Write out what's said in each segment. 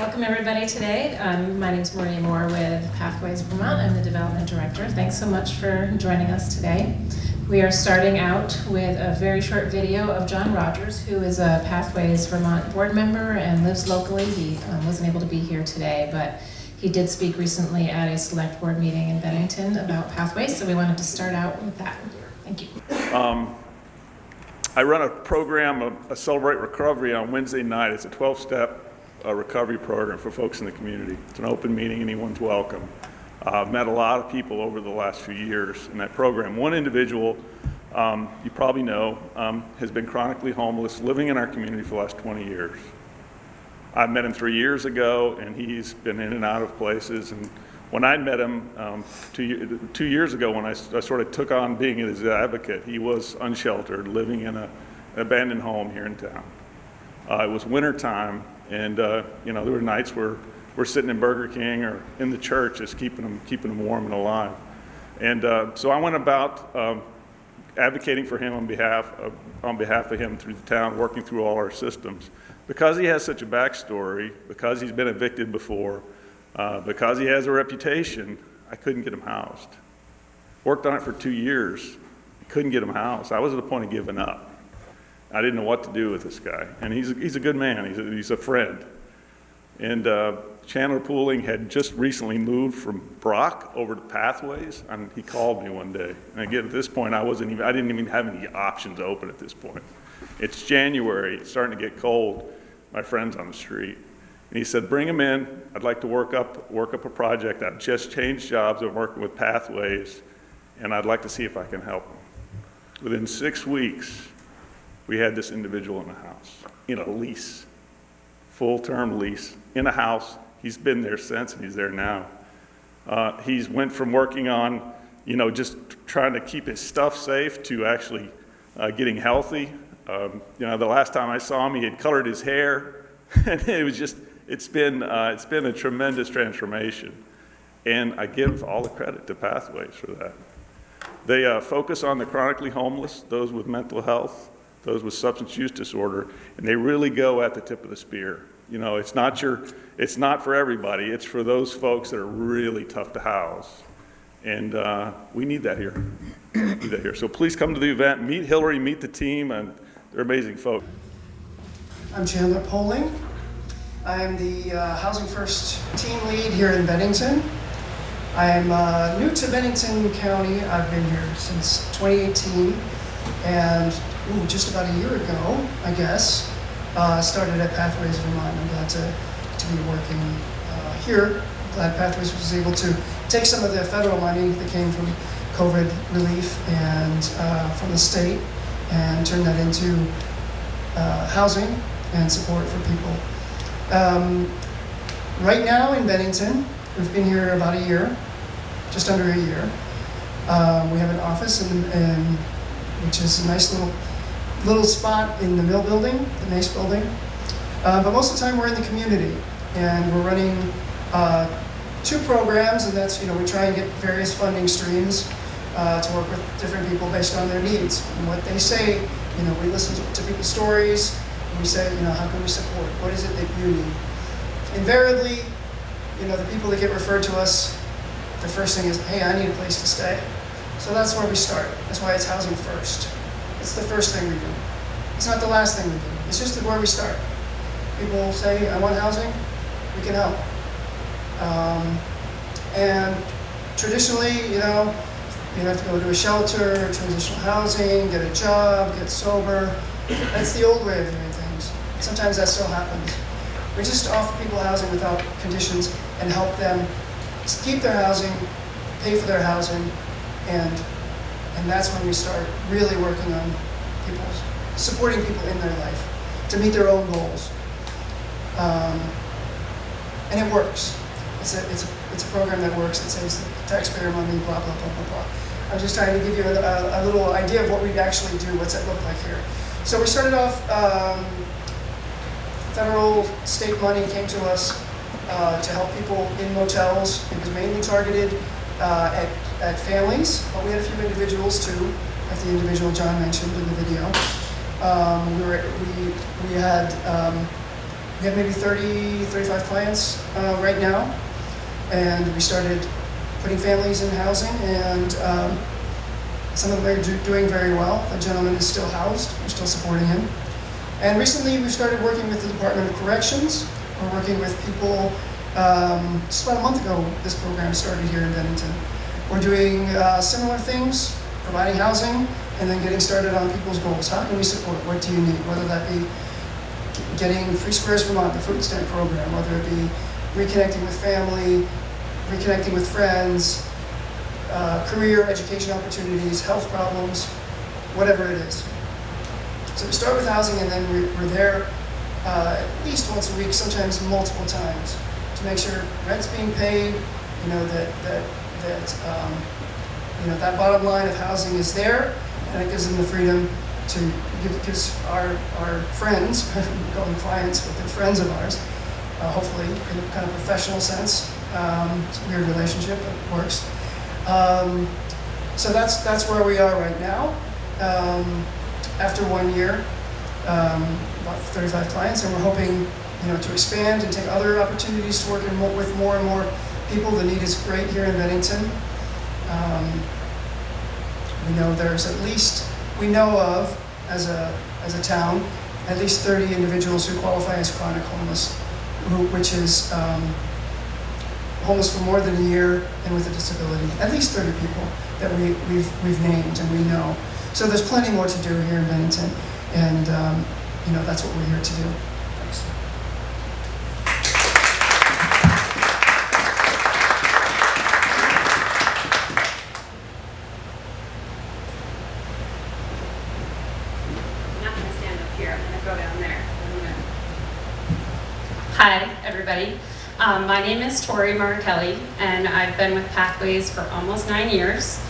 Welcome everybody today. My name is Maria Moore with Pathways Vermont. I'm the Development Director. Thanks so much for joining us today. We are starting out with a very short video of John Rogers, who is a Pathways Vermont board member and lives locally. He wasn't able to be here today, but he did speak recently at a select board meeting in Bennington about Pathways, so we wanted to start out with that. Thank you. I run a program, a Celebrate Recovery on Wednesday night. It's a 12-step recovery program for folks in the community. It's an open meeting, anyone's welcome. I've met a lot of people over the last few years in that program. One individual, you probably know, has been chronically homeless, living in our community for the last 20 years. I met him 3 years ago, and he's been in and out of places. And when I met him 2 years ago, when I sort of took on being his advocate, he was unsheltered, living in an abandoned home here in town. It was winter time, and there were nights where we're sitting in Burger King or in the church, just keeping him warm and alive. And so I went about advocating for him on behalf of him through the town, working through all our systems. Because he has such a backstory, because he's been evicted before, because he has a reputation, I couldn't get him housed. Worked on it for 2 years, couldn't get him housed. I was at the point of giving up. I didn't know what to do with this guy, and he's a good man. He's a friend. And Chandler Pooling had just recently moved from Brock over to Pathways, and he called me one day. And again, at this point, I didn't even have any options open at this point. It's January. It's starting to get cold. My friend's on the street. And he said, bring him in. I'd like to work up a project. I've just changed jobs. I'm working with Pathways, and I'd like to see if I can help him. Within 6 weeks, we had this individual in a house, in a lease, full-term lease, in a house. He's been there since, and he's there now. He's went from working on, just trying to keep his stuff safe to actually getting healthy. The last time I saw him, he had colored his hair, and it's been a tremendous transformation. And I give all the credit to Pathways for that. They focus on the chronically homeless, those with mental health, those with substance use disorder, and they really go at the tip of the spear. It's not for everybody. It's for those folks that are really tough to house. And we need that here. So please come to the event, meet Hillary, meet the team, and they're amazing folks. I'm Chandler Pooling. I'm the Housing First team lead here in Bennington. I'm new to Bennington County. I've been here since 2018, and just about a year ago, I guess, started at Pathways Vermont. I'm glad to be working here. Glad Pathways was able to take some of the federal money that came from COVID relief and from the state and turn that into housing and support for people. Right now in Bennington, we've been here about a year, just under a year. We have an office which is a nice little spot in the mill building, the Mace building. But most of the time we're in the community, and we're running 2 programs, and that's, we try and get various funding streams to work with different people based on their needs and what they say. We listen to people's stories, and we say, how can we support? What is it that you need? Invariably, the people that get referred to us, the first thing is, hey, I need a place to stay. So that's where we start. That's why it's housing first. It's the first thing we do. It's not the last thing we do. It's just where we start. People say, I want housing, we can help. And traditionally, you have to go to a shelter, transitional housing, get a job, get sober. That's the old way of doing things. Sometimes that still happens. We just offer people housing without conditions and help them keep their housing, pay for their housing, and that's when we start really working on supporting people in their life to meet their own goals. And it works. It's a program that works. It saves the taxpayer money, blah, blah, blah, blah, blah. I'm just trying to give you a little idea of what we actually do, what's it look like here. So we started off, federal, state money came to us to help people in motels. It was mainly targeted at families, but we had a few individuals too, like the individual John mentioned in the video. We had We have maybe 30, 35 clients right now, and we started putting families in housing, and some of them are doing very well. The gentleman is still housed. We're still supporting him. And recently we've started working with the Department of Corrections. We're working with people, just about a month ago this program started here in Bennington. We're doing similar things, providing housing, and then getting started on people's goals. How can we support? What do you need? Whether that be getting Free Squares Vermont, the food stamp program, whether it be reconnecting with family, reconnecting with friends, career, education opportunities, health problems, whatever it is. So we start with housing, and then we're there at least once a week, sometimes multiple times, to make sure rent's being paid, that bottom line of housing is there, and it gives them the freedom to gives our friends, we call them clients, but they're friends of ours, hopefully in a kind of professional sense. It's a weird relationship, but it works. So that's where we are right now. After 1 year, about 35 clients, and we're hoping, to expand and take other opportunities to work with more and more people. The need is great here in Bennington. We know there's at least, we know of, as a town, at least 30 individuals who qualify as chronic homeless, which is homeless for more than a year and with a disability. At least 30 people that we've named and we know. So there's plenty more to do here in Bennington, and that's what we're here to do. Thanks. I'm not going to stand up here. I'm going to go down there. Hi, everybody. My name is Tori Markelli, and I've been with Pathways for almost 9 years.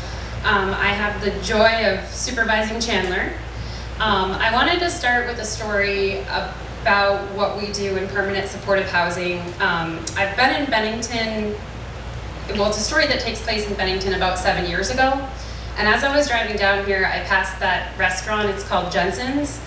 I have the joy of supervising Chandler. I wanted to start with a story about what we do in permanent supportive housing. I've been in Bennington, well, it's a story that takes place in Bennington about 7 years ago. And as I was driving down here, I passed that restaurant. It's called Jensen's.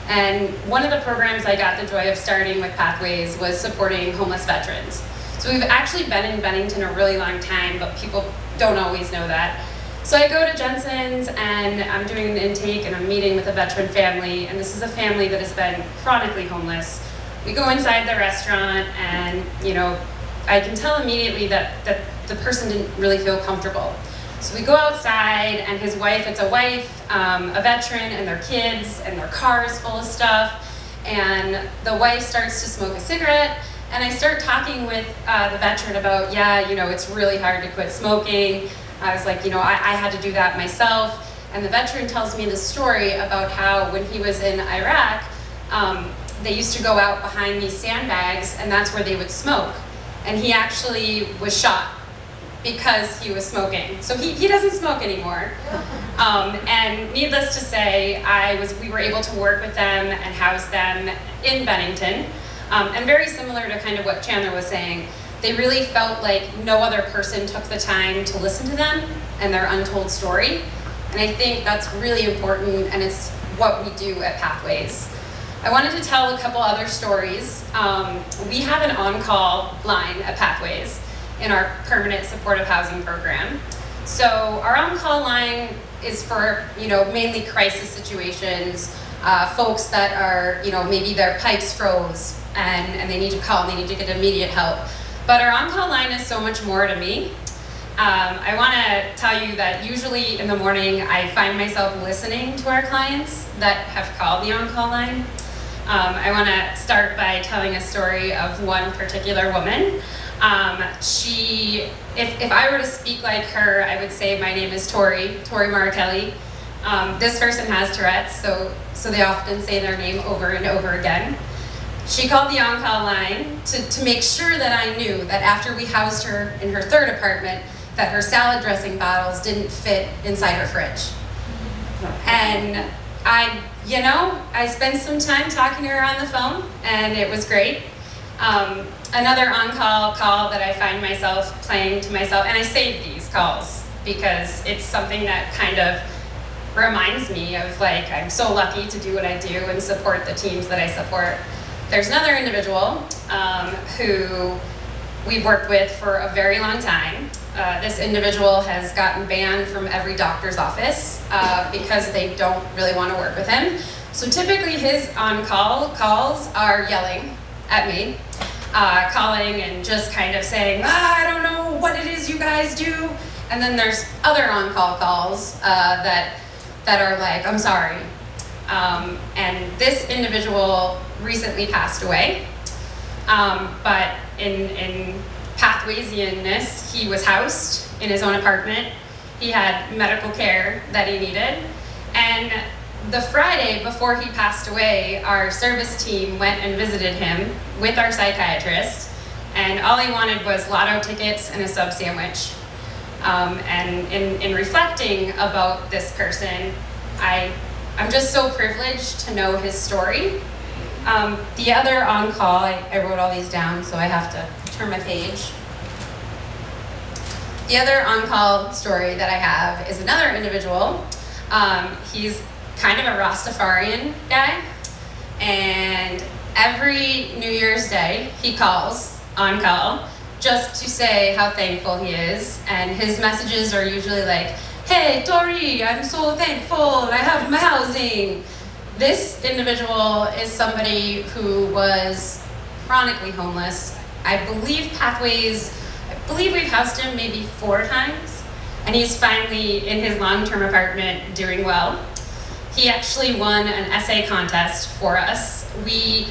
And one of the programs I got the joy of starting with Pathways was supporting homeless veterans. So we've actually been in Bennington a really long time, but people don't always know that. So I go to Jensen's, and I'm doing an intake, and I'm meeting with a veteran family, and this is a family that has been chronically homeless. We go inside the restaurant, and I can tell immediately that the person didn't really feel comfortable. So we go outside, and his wife, it's a wife, a veteran, and their kids, and their car is full of stuff, and the wife starts to smoke a cigarette, and I start talking with the veteran about, it's really hard to quit smoking. I was like, I had to do that myself. And the veteran tells me the story about how when he was in Iraq, they used to go out behind these sandbags, and that's where they would smoke. And he actually was shot because he was smoking. So he doesn't smoke anymore. And needless to say, we were able to work with them and house them in Bennington. And very similar to kind of what Chandler was saying, they really felt like no other person took the time to listen to them and their untold story. And I think that's really important, and it's what we do at Pathways. I wanted to tell a couple other stories. We have an on-call line at Pathways in our permanent supportive housing program. So our on-call line is for, mainly crisis situations, folks that are, maybe their pipes froze and they need to call and they need to get immediate help. But our on-call line is so much more to me. I want to tell you that usually in the morning I find myself listening to our clients that have called the on-call line. I want to start by telling a story of one particular woman. If I were to speak like her, I would say my name is Tori Markelli. This person has Tourette's, so they often say their name over and over again. She called the on-call line to make sure that I knew that after we housed her in her third apartment, that her salad dressing bottles didn't fit inside her fridge. And I spent some time talking to her on the phone, and it was great. Another on-call call that I find myself playing to myself, and I save these calls because it's something that kind of reminds me of I'm so lucky to do what I do and support the teams that I support. there's another individual who we've worked with for a very long time. This individual has gotten banned from every doctor's office because they don't really want to work with him. So typically his on-call calls are yelling at me, calling and just kind of saying, I don't know what it is you guys do. And then there's other on-call calls that are like, I'm sorry. And this individual recently passed away, but in Pathwaysianness, he was housed in his own apartment. He had medical care that he needed. And the Friday before he passed away, our service team went and visited him with our psychiatrist, and all he wanted was lotto tickets and a sub sandwich. And in reflecting about this person, I'm just so privileged to know his story. The other on-call, I wrote all these down, so I have to turn my page. The other on-call story that I have is another individual. He's kind of a Rastafarian guy, and every New Year's Day he calls on call just to say how thankful he is, and his messages are usually like, hey Tori, I'm so thankful I have my housing. This individual is somebody who was chronically homeless. I believe we've housed him maybe 4 times, and he's finally in his long-term apartment doing well. He actually won an essay contest for us. We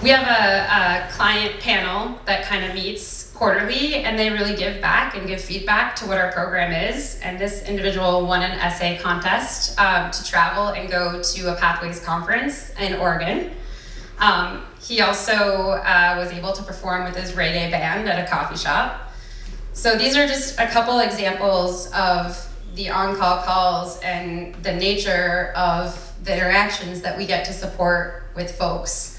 have a client panel that kind of meets quarterly, and they really give back and give feedback to what our program is. And this individual won an essay contest to travel and go to a Pathways conference in Oregon. He also was able to perform with his reggae band at a coffee shop. So these are just a couple examples of the on-call calls and the nature of the interactions that we get to support with folks.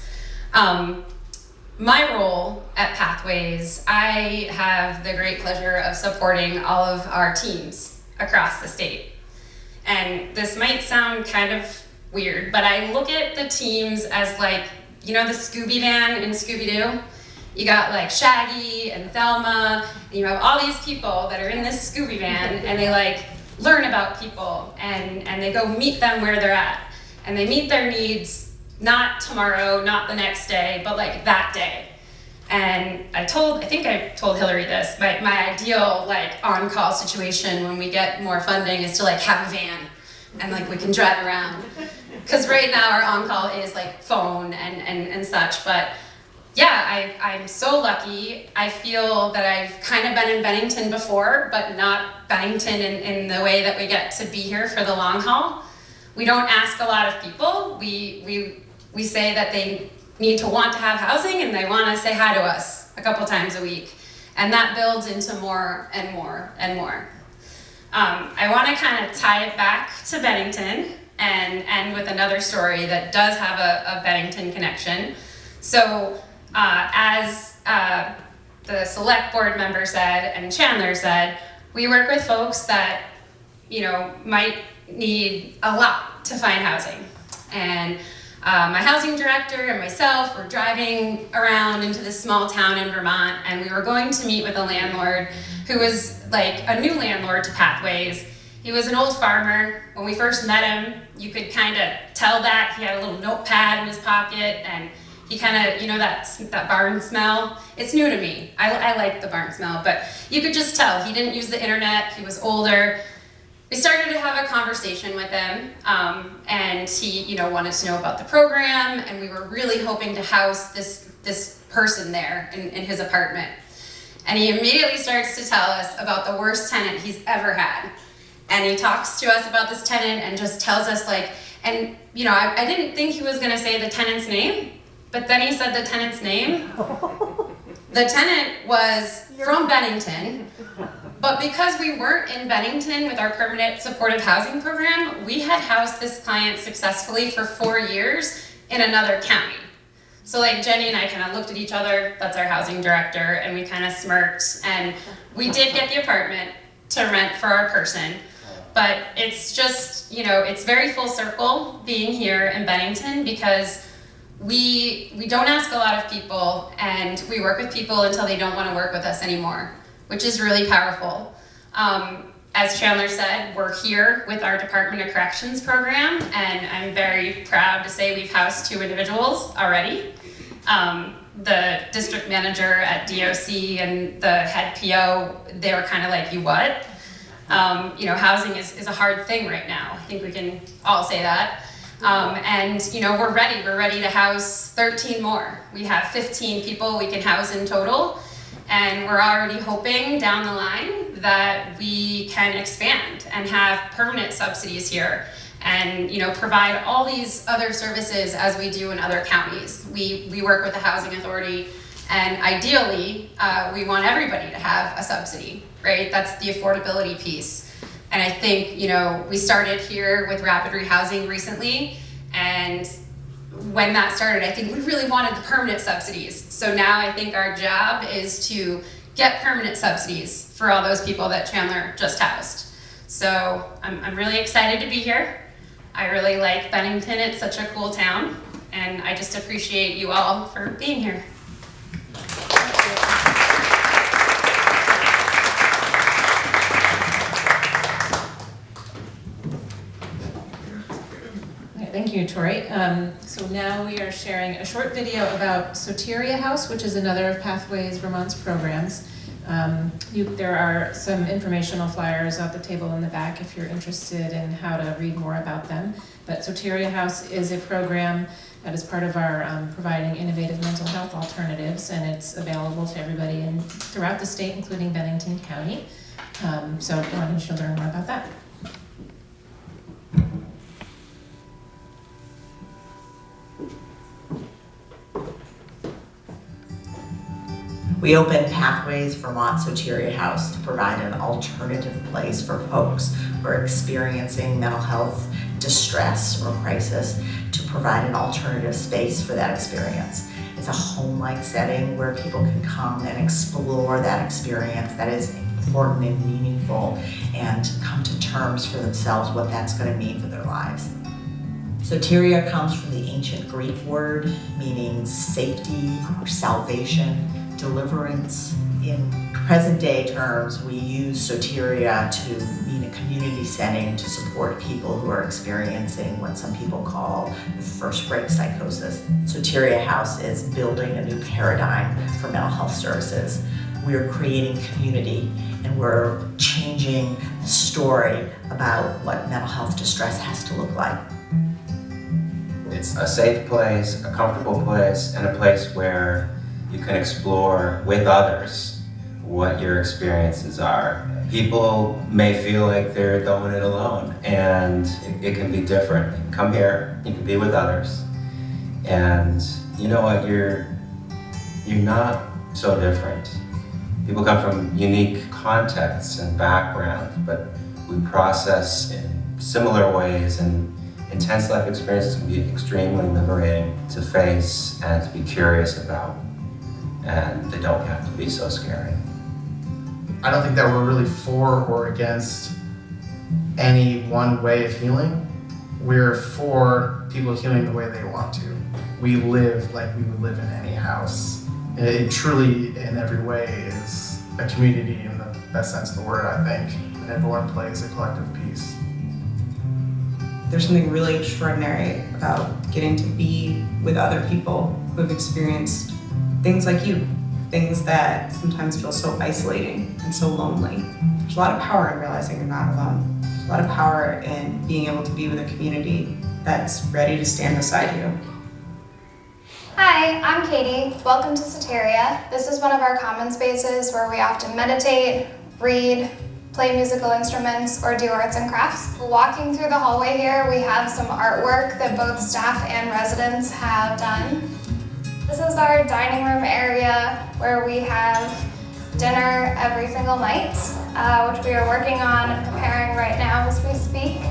My role at Pathways, I have the great pleasure of supporting all of our teams across the state. And this might sound kind of weird, but I look at the teams as like, you know the Scooby Van in Scooby-Doo? You got like Shaggy and Thelma, and you have all these people that are in this Scooby Van, and they like learn about people, and they go meet them where they're at. And they meet their needs, not tomorrow, not the next day, but like that day. And I think I told Hillary this, my ideal like on-call situation when we get more funding is to like have a van and like we can drive around. Because right now our on-call is like phone and such, but yeah, I'm so lucky. I feel that I've kind of been in Bennington before, but not Bennington in the way that we get to be here for the long haul. We don't ask a lot of people. We say that they need to want to have housing and they want to say hi to us a couple times a week. And that builds into more and more and more. I want to kind of tie it back to Bennington and end with another story that does have a Bennington connection. So as the select board member said and Chandler said, we work with folks that, you know, might need a lot to find housing. And my housing director and myself were driving around into this small town in Vermont, and we were going to meet with a landlord who was like a new landlord to Pathways. He was an old farmer. When we first met him, you could kind of tell that. He had a little notepad in his pocket, and he kind of, you know, that barn smell. It's new to me. I like the barn smell, but you could just tell. He didn't use the internet. He was older. We started to have a conversation with him, and he, you know, wanted to know about the program, and we were really hoping to house this person there in his apartment. And he immediately starts to tell us about the worst tenant he's ever had. And he talks to us about this tenant and just tells us like, and you know, I didn't think he was gonna say the tenant's name, but then he said the tenant's name. The tenant was from Bennington, but because we weren't in Bennington with our permanent supportive housing program, we had housed this client successfully for 4 years in another county. So like Jenny and I kind of looked at each other, that's our housing director, and we kind of smirked, and we did get the apartment to rent for our person. But it's just, you know, it's very full circle being here in Bennington because we don't ask a lot of people, and we work with people until they don't want to work with us anymore, which is really powerful. As Chandler said, we're here with our Department of Corrections program, and I'm very proud to say we've housed 2 individuals already. The district manager at DOC and the head PO, they were kind of like, you what? You know, housing is a hard thing right now. I think we can all say that. And you know, we're ready to house 13 more. We have 15 people we can house in total, and we're already hoping down the line that we can expand and have permanent subsidies here and, you know, provide all these other services as we do in other counties. We work with the Housing Authority, and ideally, we want everybody to have a subsidy, right? That's the affordability piece. And I think, you know, we started here with rapid rehousing recently, and when that started, I think we really wanted the permanent subsidies. So now I think our job is to get permanent subsidies for all those people that Chandler just housed. So I'm really excited to be here. I really like Bennington. It's such a cool town, and I just appreciate you all for being here. Thank you, Tori. So now we are sharing a short video about Soteria House, which is another of Pathways Vermont's programs. There are some informational flyers at the table in the back if you're interested in how to read more about them. But Soteria House is a program that is part of our providing innovative mental health alternatives, and it's available to everybody throughout the state, including Bennington County. So why don't you learn more about that? We opened Pathways Vermont Soteria House to provide an alternative place for folks who are experiencing mental health distress or crisis, to provide an alternative space for that experience. It's a home-like setting where people can come and explore that experience that is important and meaningful, and come to terms for themselves what that's going to mean for their lives. Soteria comes from the ancient Greek word meaning safety or salvation, deliverance. In present day terms, we use soteria to mean a community setting to support people who are experiencing what some people call first break psychosis. Soteria House is building a new paradigm for mental health services. We're creating community, and we're changing the story about what mental health distress has to look like. It's a safe place, a comfortable place, and a place where you can explore with others what your experiences are. People may feel like they're going it alone, and it can be different. You can come here, you can be with others, and you know what, you're not so different. People come from unique contexts and backgrounds, but we process in similar ways, and intense life experiences can be extremely liberating to face and to be curious about. And they don't have to be so scary. I don't think that we're really for or against any one way of healing. We're for people healing the way they want to. We live like we would live in any house. It truly, in every way, is a community in the best sense of the word, I think. And everyone plays a collective piece. There's something really extraordinary about getting to be with other people who have experienced things like you, things that sometimes feel so isolating and so lonely. There's a lot of power in realizing you're not alone. There's a lot of power in being able to be with a community that's ready to stand beside you. Hi, I'm Katie. Welcome to Soteria. This is one of our common spaces where we often meditate, read, play musical instruments, or do arts and crafts. Walking through the hallway here, we have some artwork that both staff and residents have done. This is our dining room area where we have dinner every single night, which we are working on and preparing right now as we speak.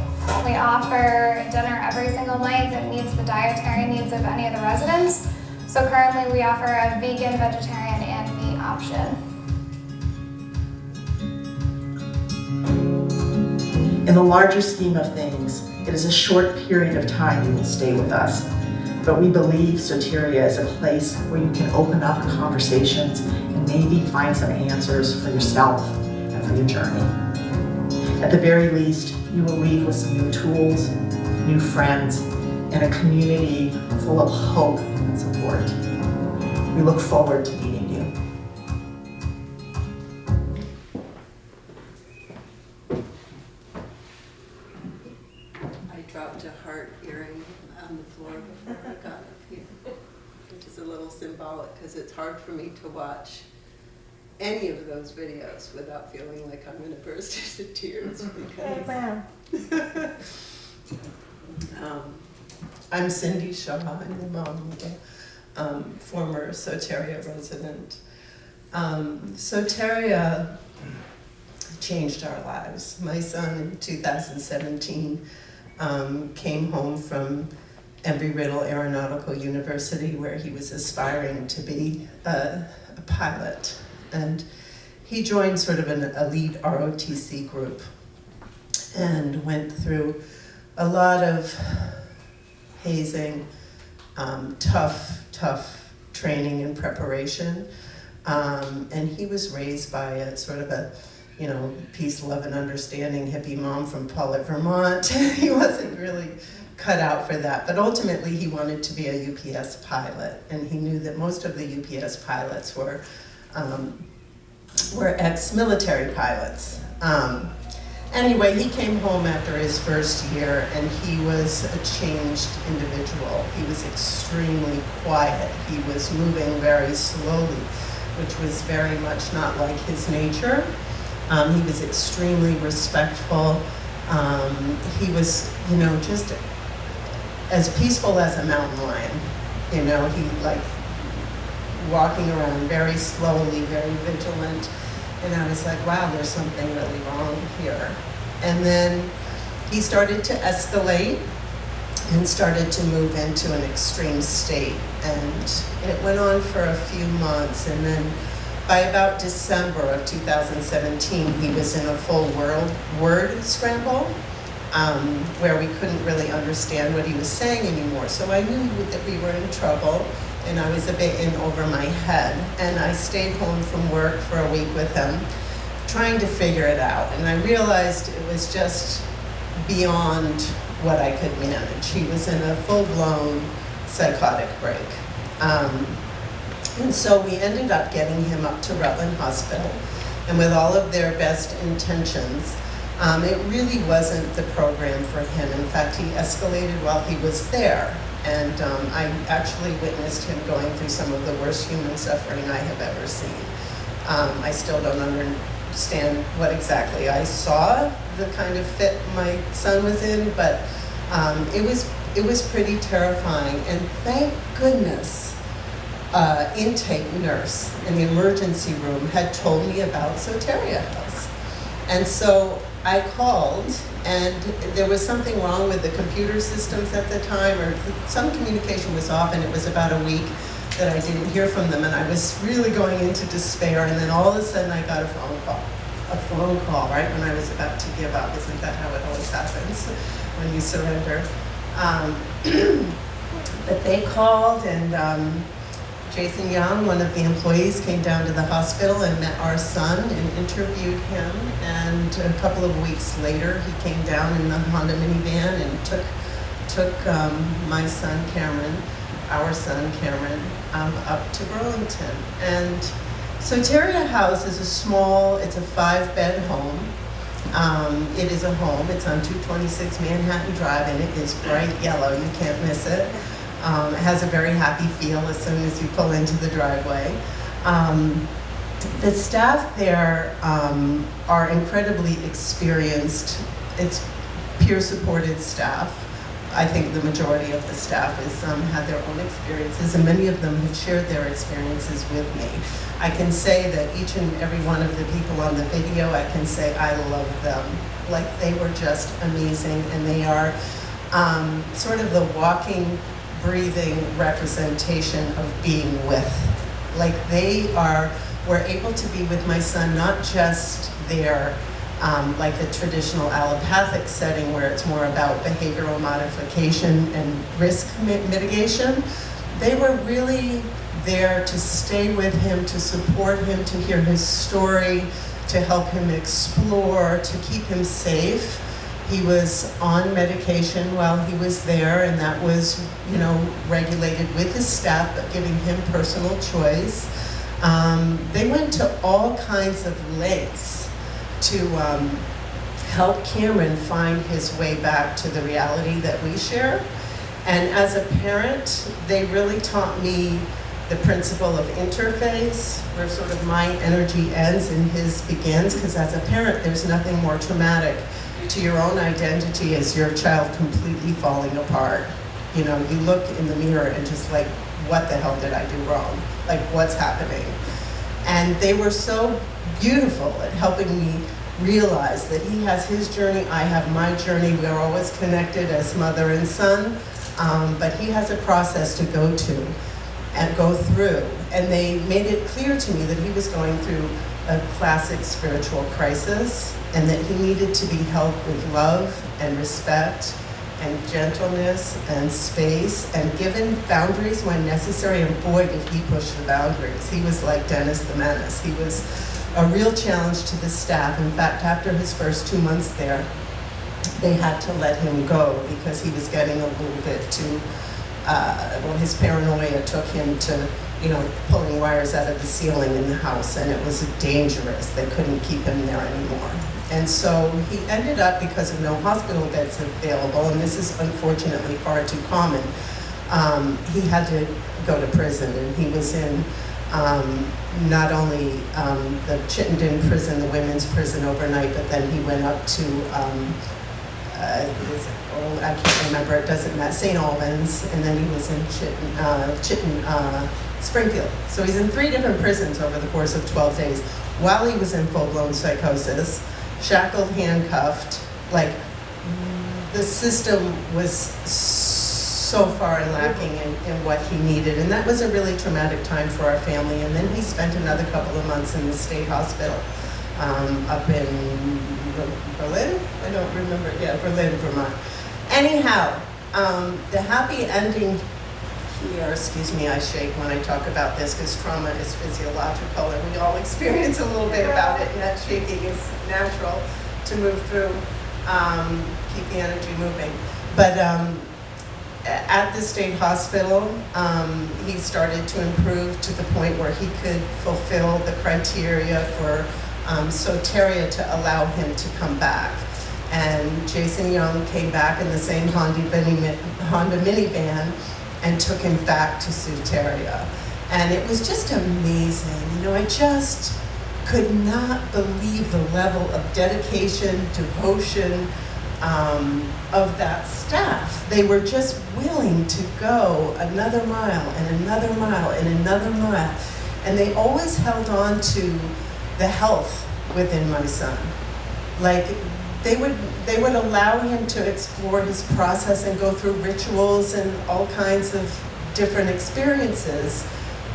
We offer dinner every single night that meets the dietary needs of any of the residents. So currently we offer a vegan, vegetarian, and meat option. In the larger scheme of things, it is a short period of time you will stay with us. But we believe Soteria is a place where you can open up conversations and maybe find some answers for yourself and for your journey. At the very least, you will leave with some new tools, new friends, and a community full of hope and support. We look forward to meeting you. I dropped a heart earring on the floor before I got up here, which is a little symbolic because it's hard for me to watch any of those videos without feeling like I'm going to burst into tears. Because, I'm Cindy Shaw. I'm the mom of a former Soteria resident. Soteria changed our lives. My son in 2017 came home from Embry-Riddle Aeronautical University where he was aspiring to be a pilot. And he joined sort of an elite ROTC group and went through a lot of hazing, tough training and preparation. And he was raised by a sort of a, peace, love, and understanding hippie mom from Paulette, Vermont. He wasn't really cut out for that, but ultimately he wanted to be a UPS pilot, and he knew that most of the UPS pilots were ex-military pilots. Anyway, he came home after his first year and he was a changed individual. He was extremely quiet. He was moving very slowly, which was very much not like his nature. He was extremely respectful. He was, just as peaceful as a mountain lion. He walking around very slowly, very vigilant. And I was like, wow, there's something really wrong here. And then he started to escalate and started to move into an extreme state. And it went on for a few months. And then by about December of 2017, he was in a full word scramble where we couldn't really understand what he was saying anymore. So I knew that we were in trouble. And I was a bit in over my head. And I stayed home from work for a week with him, trying to figure it out. And I realized it was just beyond what I could manage. He was in a full-blown psychotic break. And so we ended up getting him up to Rutland Hospital. And with all of their best intentions, it really wasn't the program for him. In fact, he escalated while he was there. And I actually witnessed him going through some of the worst human suffering I have ever seen. I still don't understand what exactly I saw, the kind of fit my son was in, but it was pretty terrifying. And thank goodness, intake nurse in the emergency room had told me about Soteria House. And so I called, and there was something wrong with the computer systems at the time, or some communication was off, and it was about a week that I didn't hear from them, and I was really going into despair, and then all of a sudden I got a phone call right when I was about to give up. Isn't that how it always happens when you surrender? But they called, and Jason Young, one of the employees, came down to the hospital and met our son and interviewed him. And a couple of weeks later, he came down in the Honda minivan and took my son Cameron, our son Cameron, up to Burlington. And Soteria House is it's a 5-bed home. It is a home. It's on 226 Manhattan Drive, and it is bright yellow. You can't miss it. It has a very happy feel as soon as you pull into the driveway. The staff there are incredibly experienced. It's peer-supported staff. I think the majority of the staff had their own experiences, and many of them had shared their experiences with me. I can say that each and every one of the people on the video, I can say I love them. Like, they were just amazing, and they are sort of the walking, breathing representation of being with. Like, were able to be with my son, not just there like the traditional allopathic setting where it's more about behavioral modification and risk mitigation. They were really there to stay with him, to support him, to hear his story, to help him explore, to keep him safe. He was on medication while he was there, and that was, you know, regulated with his staff, but giving him personal choice. They went to all kinds of lengths to help Cameron find his way back to the reality that we share. And as a parent, they really taught me the principle of interface, where sort of my energy ends and his begins, because as a parent, there's nothing more traumatic to your own identity as your child completely falling apart. You know, you look in the mirror and just like, what the hell did I do wrong? Like, what's happening? And they were so beautiful at helping me realize that he has his journey, I have my journey. We're always connected as mother and son, but he has a process to go to and go through. And they made it clear to me that he was going through a classic spiritual crisis, and that he needed to be held with love and respect and gentleness and space and given boundaries when necessary. And boy, did he push the boundaries. He was like Dennis the Menace. He was a real challenge to the staff. In fact, after his first 2 months there, they had to let him go because he was getting a little bit too, his paranoia took him to, you know, pulling wires out of the ceiling in the house, and it was dangerous. They couldn't keep him there anymore. And so he ended up, because of no hospital beds available, and this is unfortunately far too common, he had to go to prison, and he was in not only the Chittenden prison, the women's prison overnight, but then he went up to, I can't remember, it doesn't matter, St. Albans, and then he was in Springfield. So he's in 3 different prisons over the course of 12 days while he was in full-blown psychosis, shackled, handcuffed. Like, the system was so far lacking in what he needed, and that was a really traumatic time for our family. And then he spent another couple of months in the state hospital up in Berlin? I don't remember. Yeah, Berlin, Vermont. Anyhow, the happy ending here, excuse me, I shake when I talk about this because trauma is physiological and we all experience a little bit about it, and that shaking is natural to move through, keep the energy moving. But at the state hospital, he started to improve to the point where he could fulfill the criteria for Soteria to allow him to come back. And Jason Young came back in the same Honda minivan and took him back to Soteria. And it was just amazing. You know, I just could not believe the level of dedication, devotion of that staff. They were just willing to go another mile and another mile and another mile. And they always held on to the health within my son. Like, they would allow him to explore his process and go through rituals and all kinds of different experiences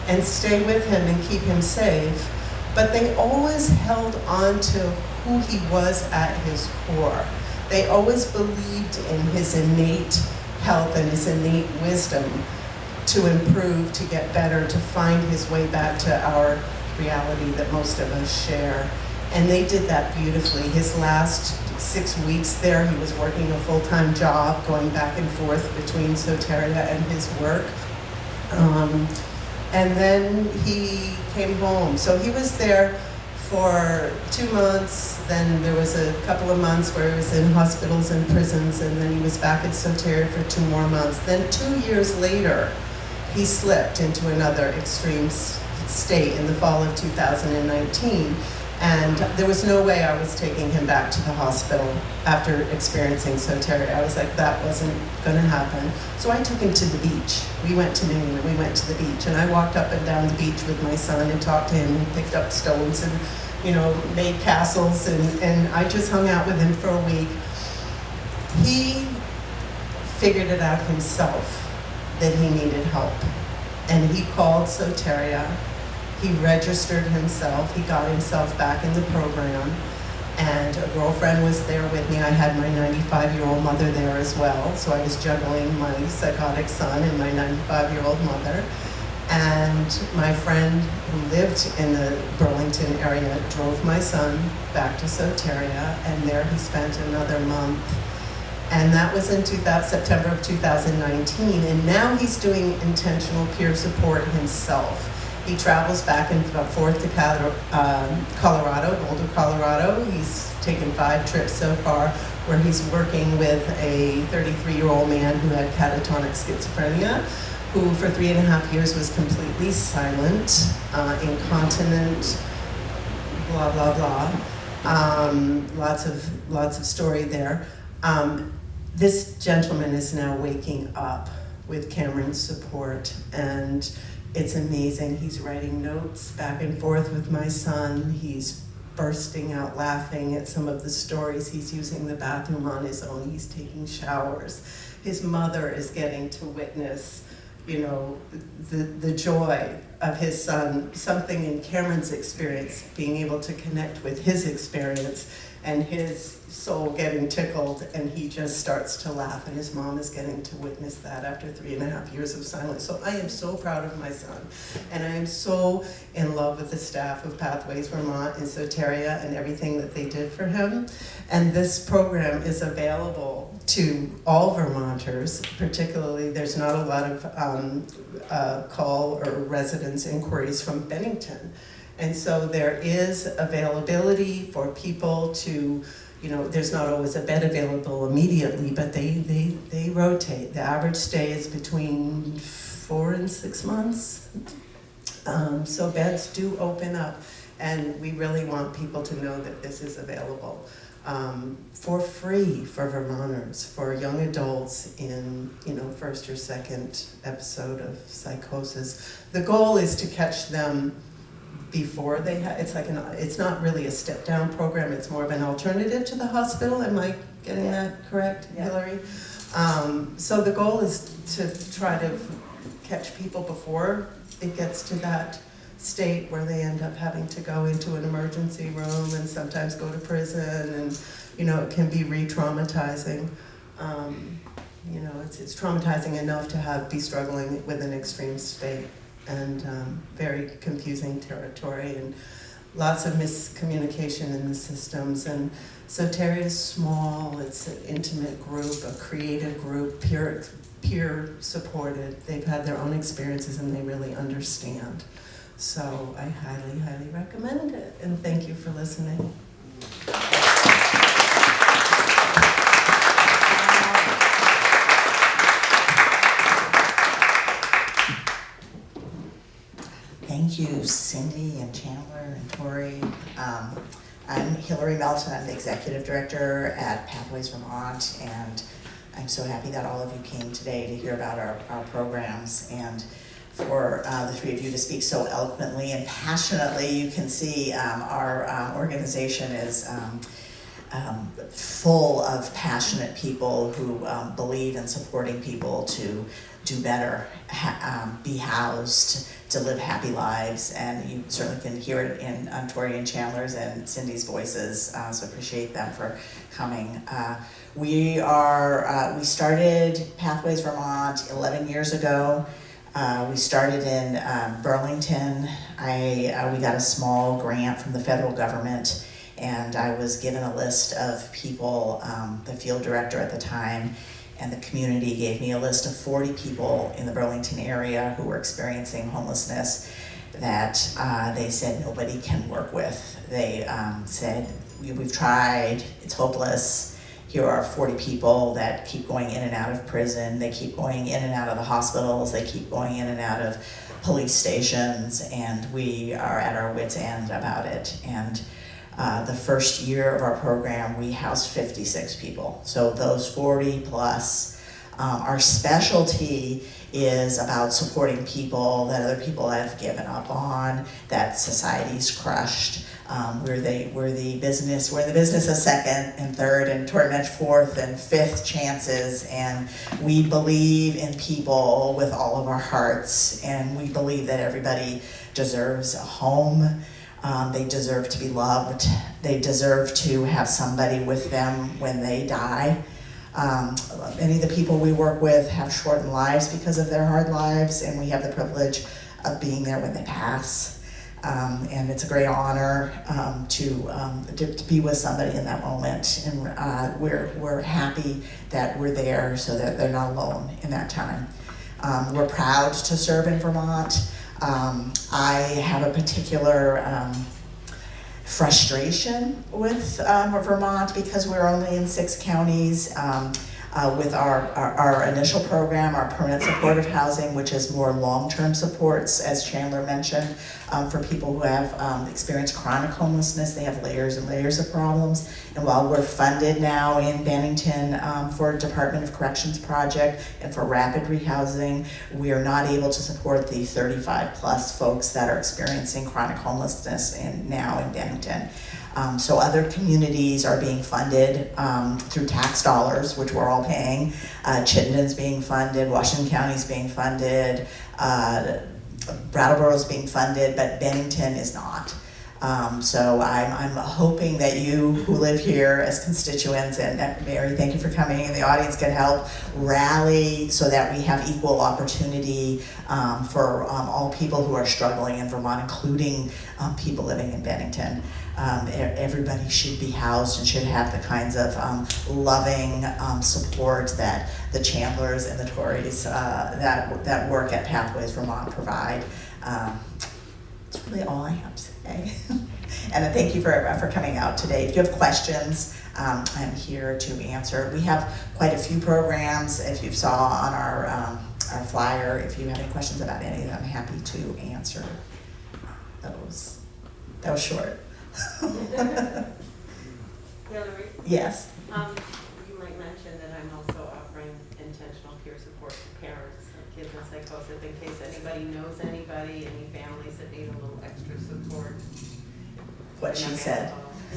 and stay with him and keep him safe. But they always held on to who he was at his core. They always believed in his innate health and his innate wisdom to improve, to get better, to find his way back to our reality that most of us share. And they did that beautifully. His last 6 weeks there, he was working a full-time job, going back and forth between Soteria and his work. And then he came home. So he was there for 2 months, then there was a couple of months where he was in hospitals and prisons, and then he was back at Soteria for 2 more months. Then 2 years later, he slipped into another extreme state in the fall of 2019. And there was no way I was taking him back to the hospital after experiencing Soteria. I was like, that wasn't gonna happen. So I took him to the beach. We went to New England, we went to the beach, and I walked up and down the beach with my son and talked to him and picked up stones and, you know, made castles, and I just hung out with him for a week. He figured it out himself that he needed help. And he called Soteria. He registered himself, he got himself back in the program, And a girlfriend was there with me. I had my 95-year-old mother there as well. So I was juggling my psychotic son and my 95-year-old mother. And my friend who lived in the Burlington area drove my son back to Soteria, and there he spent another month. And that was in September of 2019, and now he's doing intentional peer support himself. He travels back and forth to Colorado, Boulder, Colorado. He's taken 5 trips so far, where he's working with a 33-year-old man who had catatonic schizophrenia, who for 3.5 years was completely silent, incontinent, blah, blah, blah. Lots of story there. This gentleman is now waking up with Cameron's support, and it's amazing. He's writing notes back and forth with my son. He's bursting out laughing at some of the stories. He's using the bathroom on his own. He's taking showers. His mother is getting to witness, you know, the joy of his son, something in Cameron's experience, being able to connect with his experience and his soul getting tickled, and he just starts to laugh, and his mom is getting to witness that after 3.5 years of silence. So I am so proud of my son, and I am so in love with the staff of Pathways Vermont and Soteria and everything that they did for him. And this program is available to all Vermonters. Particularly, there's not a lot of call or residence inquiries from Bennington. And so there is availability for people to, you know, there's not always a bed available immediately, but they rotate. The average stay is between 4 and 6 months. So beds do open up, and we really want people to know that this is available for free for Vermonters, for young adults in, you know, 1st or 2nd episode of psychosis. The goal is to catch them before they have, it's not really a step down program, it's more of an alternative to the hospital. Am I getting that correct, Hillary? So the goal is to try to catch people before it gets to that state where they end up having to go into an emergency room and sometimes go to prison, and, you know, it can be re-traumatizing. You know, it's traumatizing enough to be struggling with an extreme state, and very confusing territory, and lots of miscommunication in the systems. And Soteria is small, it's an intimate group, a creative group, peer supported. They've had their own experiences and they really understand. So I highly, highly recommend it, and thank you for listening. Thank you, Cindy and Chandler and Tori. I'm Hillary Melton. I'm the Executive Director at Pathways Vermont, and I'm so happy that all of you came today to hear about our programs, and for the 3 of you to speak so eloquently and passionately. You can see our organization is full of passionate people who believe in supporting people to do better, be housed, to live happy lives, and you certainly can hear it in Tori and Chandler's and Cindy's voices, so appreciate them for coming. We started Pathways Vermont 11 years ago. We started in Burlington. We got a small grant from the federal government, and I was given a list of people, the field director at the time, and the community gave me a list of 40 people in the Burlington area who were experiencing homelessness that they said nobody can work with. They said, we've tried, it's hopeless. Here are 40 people that keep going in and out of prison, they keep going in and out of the hospitals, they keep going in and out of police stations, and we are at our wits' end about it. And the first year of our program, we housed 56 people. So those 40 plus. Our specialty is about supporting people that other people have given up on, that society's crushed. We're in the business of second and third and torment fourth and fifth chances, and we believe in people with all of our hearts, and we believe that everybody deserves a home. They deserve to be loved. They deserve to have somebody with them when they die. Many of the people we work with have shortened lives because of their hard lives, and we have the privilege of being there when they pass. And it's a great honor to be with somebody in that moment, and we're happy that we're there so that they're not alone in that time. We're proud to serve in Vermont. I have a particular frustration with Vermont because we're only in 6 counties. With our initial program, our permanent supportive housing, which is more long-term supports, as Chandler mentioned, for people who have experienced chronic homelessness. They have layers and layers of problems. And while we're funded now in Bennington for Department of Corrections project and for rapid rehousing, we are not able to support the 35 plus folks that are experiencing chronic homelessness now in Bennington. So other communities are being funded through tax dollars, which we're all paying. Chittenden's being funded, Washington County's being funded, Brattleboro's being funded, but Bennington is not. So I'm hoping that you who live here as constituents, and Mary, thank you for coming, and the audience can help rally so that we have equal opportunity for all people who are struggling in Vermont, including people living in Bennington. Everybody should be housed and should have the kinds of loving support that the Chandlers and the Tories that work at Pathways Vermont provide. That's really all I have to say. And thank you for coming out today. If you have questions, I'm here to answer. We have quite a few programs. If you saw on our flyer, if you have any questions about any of them, I'm happy to answer those. That was short. Hillary? Yes. You might mention that I'm also offering intentional peer support to parents of kids with psychosis in case anybody knows anybody, any families that need a little extra support. What she said.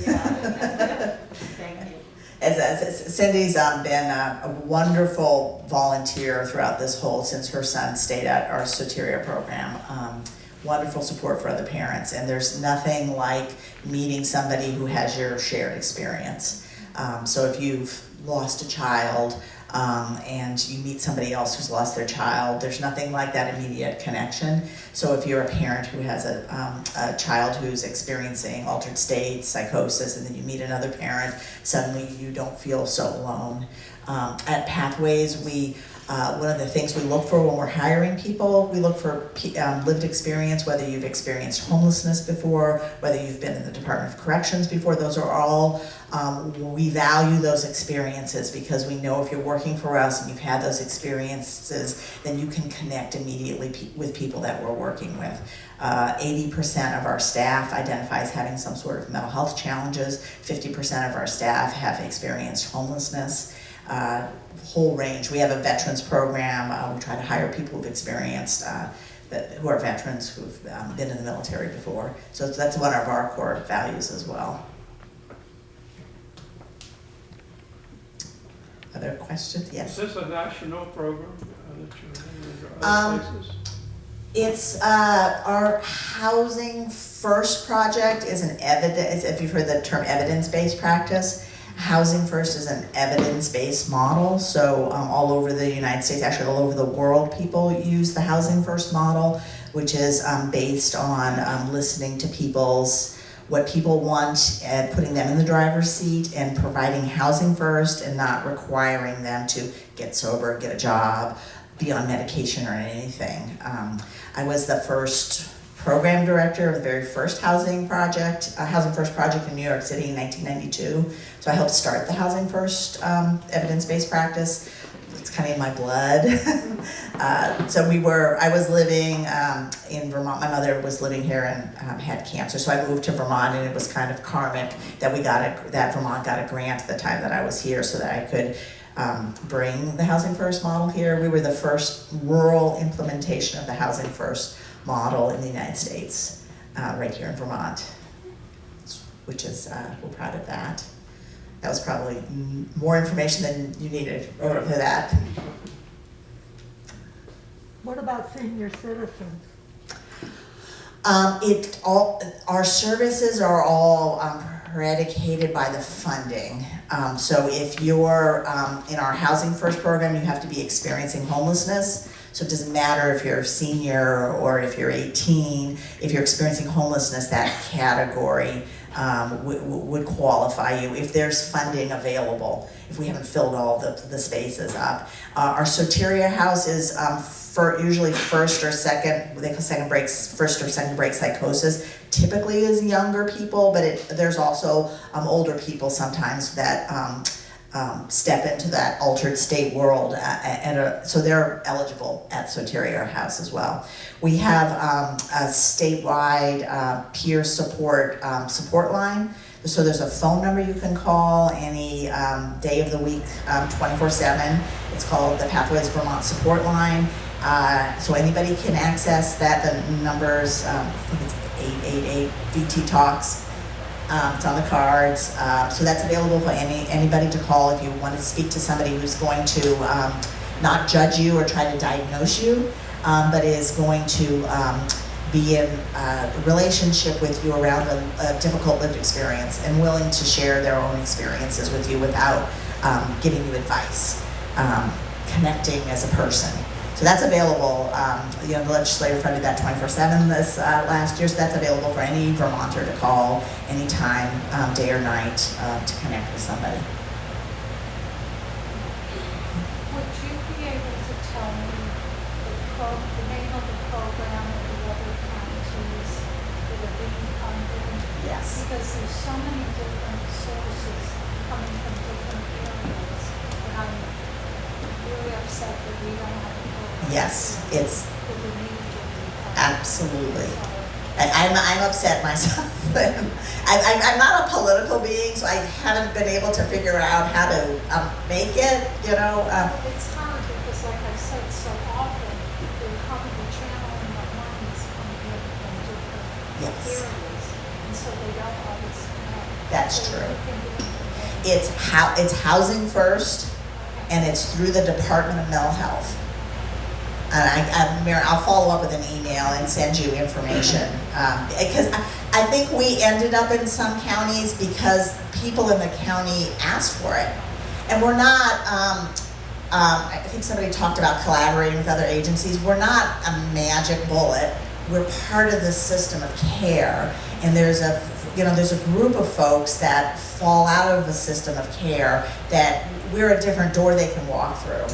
Yeah. Thank you. As Cindy's been a wonderful volunteer throughout this whole, since her son stayed at our Soteria program. Wonderful support for other parents, and there's nothing like meeting somebody who has your shared experience. So if you've lost a child and you meet somebody else who's lost their child, there's nothing like that immediate connection. So if you're a parent who has a child who's experiencing altered states, psychosis, and then you meet another parent, suddenly you don't feel so alone. At Pathways, one of the things we look for when we're hiring people, we look for lived experience, whether you've experienced homelessness before, whether you've been in the Department of Corrections before. Those are all, we value those experiences because we know if you're working for us and you've had those experiences, then you can connect immediately with people that we're working with. 80% of our staff identifies having some sort of mental health challenges. 50% of our staff have experienced homelessness. Whole range. We have a veterans program. We try to hire people who've experienced, who are veterans who've been in the military before. So that's one of our core values as well. Other questions? Yes. Is this a national program that you're in other places? It's our Housing First project is an evidence, if you've heard the term evidence-based practice. Housing First is an evidence-based model, so all over the United States, actually all over the world, people use the Housing First model, which is based on listening to what people want and putting them in the driver's seat and providing housing first and not requiring them to get sober, get a job, be on medication or anything. I was the first program director of the very first Housing First project in New York City in 1992. So I helped start the Housing First evidence-based practice. It's kind of in my blood. I was living in Vermont. My mother was living here and had cancer, so I moved to Vermont, and it was kind of karmic that that Vermont got a grant at the time that I was here, so that I could bring the Housing First model here. We were the first rural implementation of the Housing First model in the United States, right here in Vermont, which is, we're proud of that. That was probably more information than you needed for that. What about senior citizens? Our services are all predicated by the funding. So if you're in our Housing First program, you have to be experiencing homelessness. So it doesn't matter if you're a senior or if you're 18, if you're experiencing homelessness, that category would qualify you if there's funding available, if we haven't filled all the spaces up. Our Soteria House is usually first or second, they call first or second break psychosis. Typically is younger people, but there's also older people sometimes that step into that altered state world, so they're eligible at Soteria House as well. We have a statewide peer support line. So there's a phone number you can call any day of the week, 24/7. It's called the Pathways Vermont Support Line. So anybody can access that. The number's, I think it's 888 VT Talks. It's on the cards. So that's available for anybody to call if you want to speak to somebody who's going to not judge you or try to diagnose you, but is going to be in a relationship with you around a difficult lived experience and willing to share their own experiences with you without giving you advice, connecting as a person. So that's available, the legislature funded that 24/7 this last year, so that's available for any Vermonter to call anytime, day or night, to connect with somebody. Would you be able to tell me the name of the program and the other counties that are being funded? Yes. Because there's so many different sources coming from different areas, and I'm really upset that we don't have a program. Yes, it's That we need to do. absolutely. I'm upset myself. I'm not a political being, so I haven't been able to figure out how to make it, It's hard because, like I said, so often they're coming, the channeling of money is coming in from different Yes. areas, and so they don't always connect. That's So true. you can do it. It's Housing First, and it's through the Department of Mental Health. And Mary, I'll follow up with an email and send you information, because I think we ended up in some counties because people in the county asked for it. And we're not, I think somebody talked about collaborating with other agencies. We're not a magic bullet. We're part of the system of care. And there's a group of folks that fall out of the system of care that we're a different door they can walk through.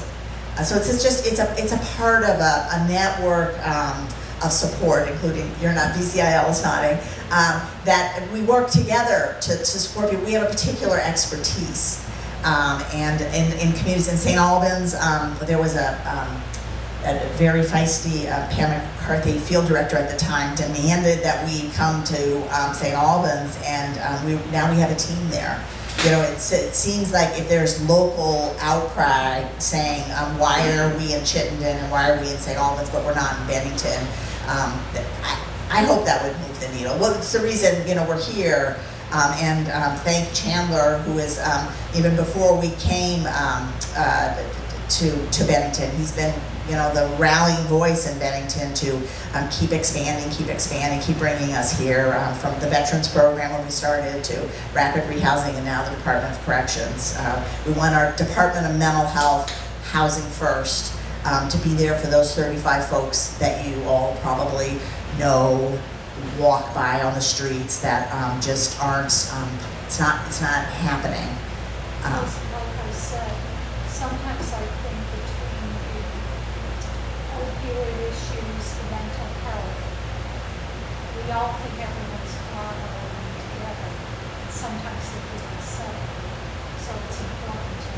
So it's a part of a network of support, including VCIL is nodding, that we work together to support people. We have a particular expertise, and in communities in St. Albans, there was a very feisty Pam McCarthy, field director at the time, demanded that we come to St. Albans, and now we have a team there. It seems like if there's local outcry saying, why are we in Chittenden and why are we in St. Albans, but we're not in Bennington, I hope that would move the needle. Well, it's the reason, we're here, and thank Chandler, who is, even before we came to Bennington, he's been, the rallying voice in Bennington to keep expanding, keep bringing us here, from the Veterans Program when we started to rapid rehousing and now the Department of Corrections. We want our Department of Mental Health, Housing First, to be there for those 35 folks that you all probably know, walk by on the streets that just aren't, it's not happening. Like I said, sometimes I think between the opioid issues, the mental health, we all think everyone's collaborating together. And sometimes they feel separate. So it's important to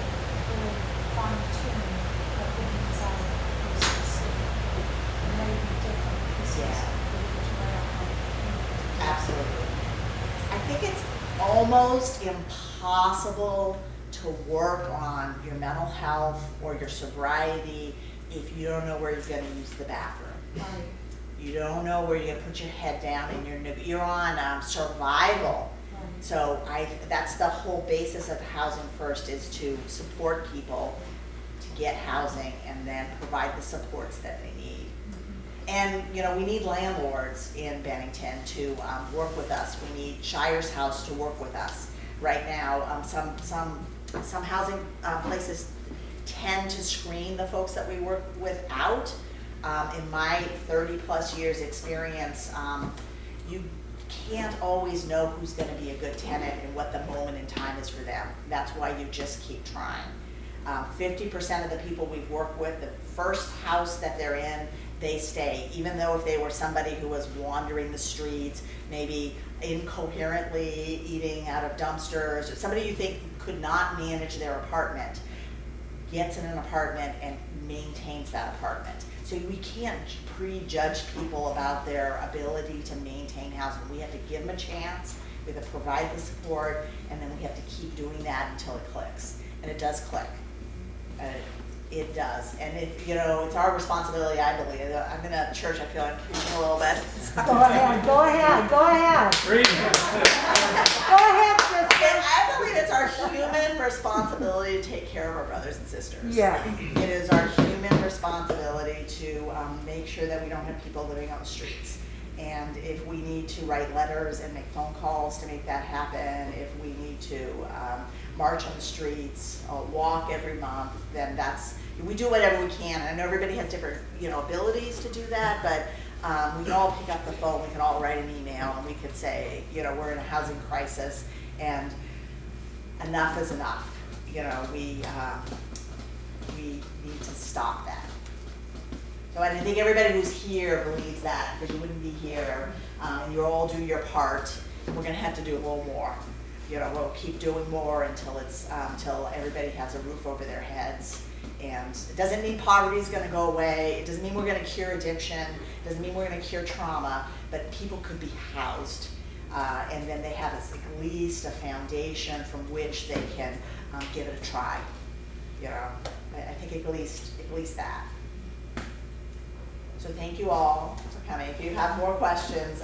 really fine tune what the needs are for specific. It may be different pieces of the Absolutely. I think it's almost impossible to work on your mental health or your sobriety if you don't know where you're going to use the bathroom. Right. You don't know where you're going to put your head down and you're on survival. Right. So that's the whole basis of Housing First, is to support people to get housing and then provide the supports that they need. And, you know, we need landlords in Bennington to work with us. We need Shire's House to work with us. Right now, some housing places tend to screen the folks that we work with out. In my 30 plus years experience, you can't always know who's going to be a good tenant and what the moment in time is for them. That's why you just keep trying. 50% of the people we've worked with, the first house that they're in, they stay, even though if they were somebody who was wandering the streets, maybe incoherently eating out of dumpsters, or somebody you think could not manage their apartment, gets in an apartment and maintains that apartment. So we can't prejudge people about their ability to maintain housing. We have to give them a chance, we have to provide the support, and then we have to keep doing that until it clicks. And it does click. It does. And if, you know, it's our responsibility, I believe. I'm in a church, I feel like I'm preaching a little bit. Go ahead, go ahead, go ahead. Go ahead, sister. I believe it's our human responsibility to take care of our brothers and sisters. Yeah. It is our human responsibility to make sure that we don't have people living on the streets. And if we need to write letters and make phone calls to make that happen, if we need to march on the streets, walk every month, then we do whatever we can. I know everybody has different, you know, abilities to do that, but we can all pick up the phone, we can all write an email, and we could say, you know, we're in a housing crisis, and enough is enough. You know, we need to stop that. So I think everybody who's here believes that, because you wouldn't be here, and you all do your part. We're going to have to do a little more. You know, we'll keep doing more until until everybody has a roof over their heads. And it doesn't mean poverty is going to go away. It doesn't mean we're going to cure addiction. It doesn't mean we're going to cure trauma. But people could be housed, and then they have at least a foundation from which they can give it a try. You know, I think at least that. So thank you all for coming. If you have more questions,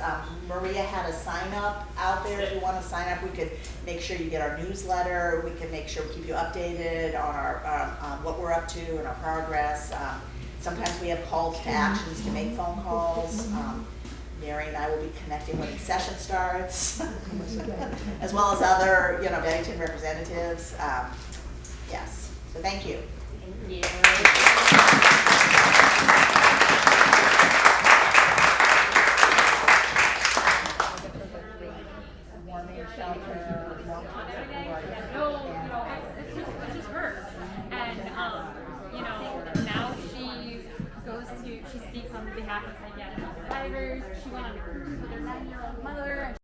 Maria had a sign up out there. If you want to sign up, we could make sure you get our newsletter. We can make sure we keep you updated on our what we're up to and our progress. Sometimes we have calls to actions to make phone calls. Mary and I will be connecting when the session starts, as well as other, you know, Bennington representatives. Yes. So thank you. Thank you. It's just her. And, you know, now she speaks on behalf of psychiatric survivors. She went on a cruise with her 9-year-old mother, and